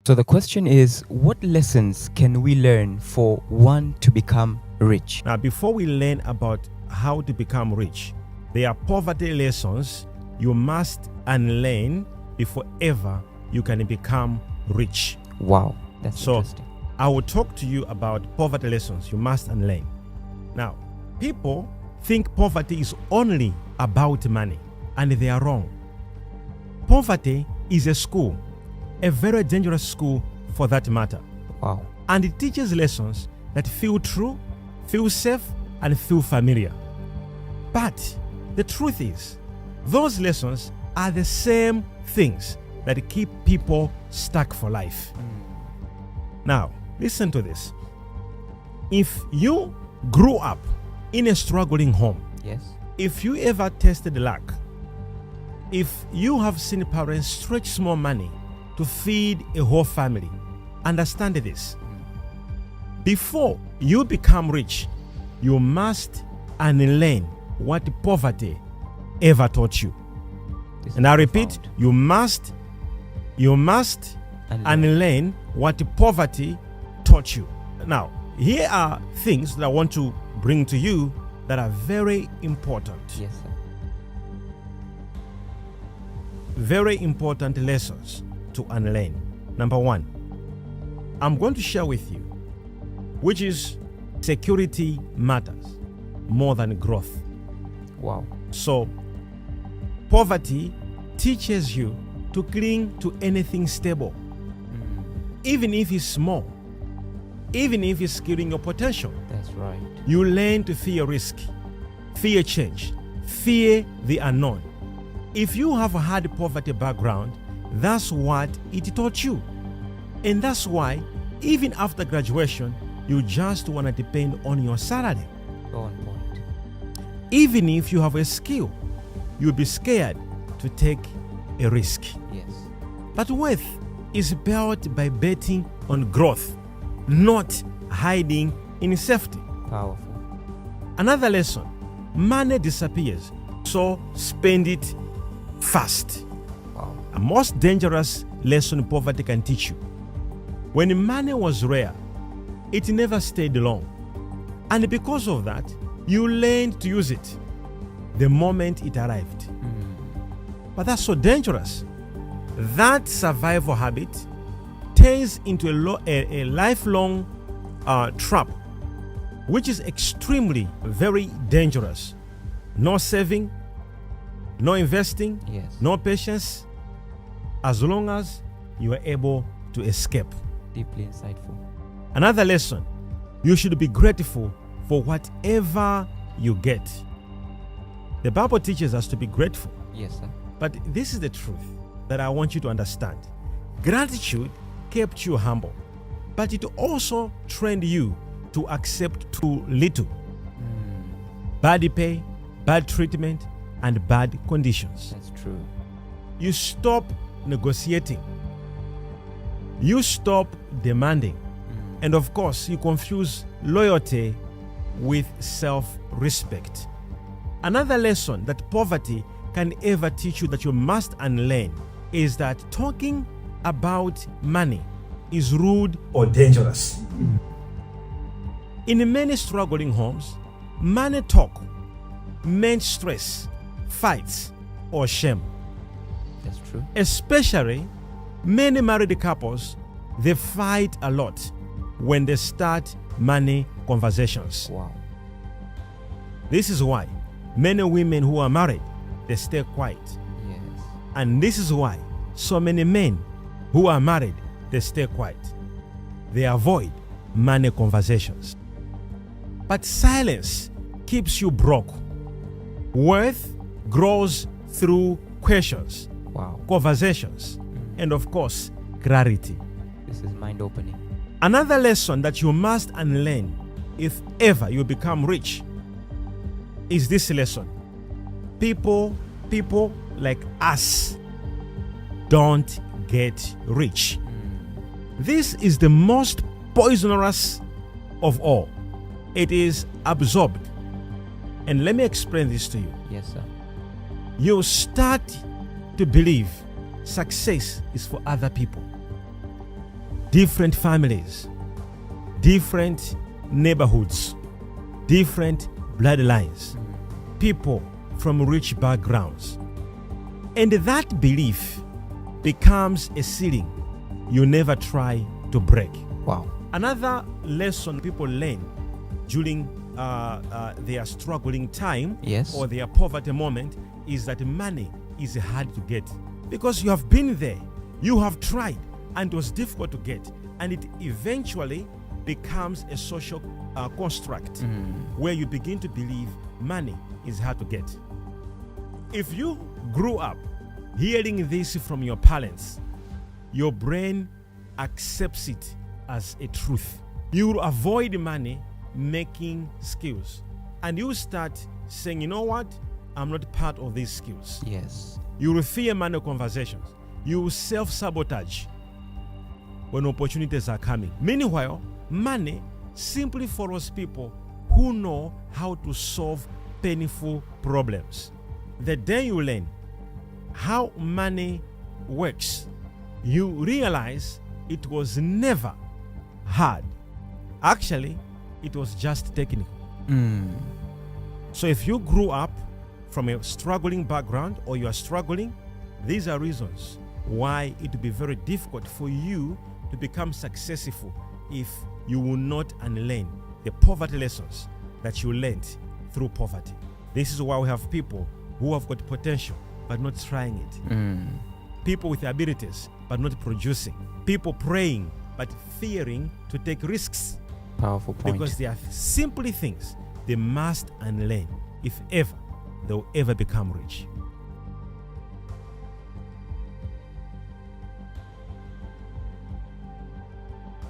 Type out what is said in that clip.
So the question is, what lessons can we learn for one to become rich? Now, before we learn about how to become rich, there are poverty lessons you must unlearn before ever you can become rich. Wow, that's So, interesting. I will talk to you about poverty lessons you must unlearn. Now, people think poverty is only about money, and they are wrong. Poverty is a school, a very dangerous school for that matter. Wow. And it teaches lessons that feel true, feel safe, and feel familiar. But the truth is, those lessons are the same things that keep people stuck for life. Now, listen to this. If you grew up in a struggling home, Yes. if you ever tasted luck, if you have seen parents stretch small money to feed a whole family, understand this. Before you become rich, you must unlearn what poverty ever taught you. This is And I repeat, profound. you must unlearn what poverty taught you. Now, here are things that I want to bring to you that are very important. Yes, sir. Very important lessons to unlearn. Number one, I'm going to share with you, which is security matters more than growth. Wow. So, poverty teaches you to cling to anything stable, even if it's small, even if it's killing your potential. That's right. You learn to fear risk, fear change, fear the unknown. If you have a hard poverty background, that's what it taught you. And that's why, even after graduation, you just want to depend on your salary. Go on point. Even if you have a skill, you'll be scared to take a risk. Yes. But wealth is built by betting on growth, not hiding in safety. Powerful. Another lesson, money disappears, so spend it fast. Wow. A most dangerous lesson poverty can teach you. When money was rare, it never stayed long. And because of that, you learned to use it the moment it arrived. But that's so dangerous. That survival habit turns into a lifelong trap, which is extremely very dangerous. No saving, no investing, Yes. no patience, as long as you are able to escape. Deeply insightful. Another lesson, you should be grateful for whatever you get. The Bible teaches us to be grateful, Yes, sir. but this is the truth that I want you to understand. Gratitude kept you humble, but it also trained you to accept too little. Bad pay, bad treatment, and bad conditions. That's true. You stop negotiating. You stop demanding. And of course, you confuse loyalty with self-respect. Another lesson that poverty can ever teach you that you must unlearn is that talking about money is rude or dangerous. In many struggling homes, money talk meant stress, fights, or shame. That's true. Especially many married couples, they fight a lot when they start money conversations. Wow. This is why many women who are married, they stay quiet. Yes. And this is why so many men who are married, they stay quiet. They avoid money conversations. But silence keeps you broke. Worth grows through questions, Wow. conversations, and of course, clarity. This is mind-opening. Another lesson that you must unlearn if ever you become rich is this lesson. People like us don't get rich. This is the most poisonous of all. It is absorbed. And let me explain this to you. Yes, sir. You start to believe success is for other people. different families, different neighborhoods, different bloodlines, people from rich backgrounds. And that belief becomes a ceiling you never try to break. Wow. Another lesson people learn during their struggling time Yes. or their poverty moment is that money is hard to get, because you have been there, you have tried, and it was difficult to get, and it eventually becomes a social construct where you begin to believe money is hard to get. If you grew up hearing this from your parents, your brain accepts it as a truth. You will avoid money making skills, and you start saying, you know what, I'm not part of these skills. Yes. You will fear money conversations. You will self-sabotage when opportunities are coming. Meanwhile, money simply follows people who know how to solve painful problems. The day you learn how money works, you realize it was never hard. Actually, it was just technical. So if you grew up from a struggling background, or you are struggling, these are reasons why it will be very difficult for you to become successful if you will not unlearn the poverty lessons that you learned through poverty. This is why we have people who have got potential but not trying it. People with abilities but not producing. People praying but fearing to take risks. Powerful point. Because they are simply things they must unlearn if ever they'll ever become rich.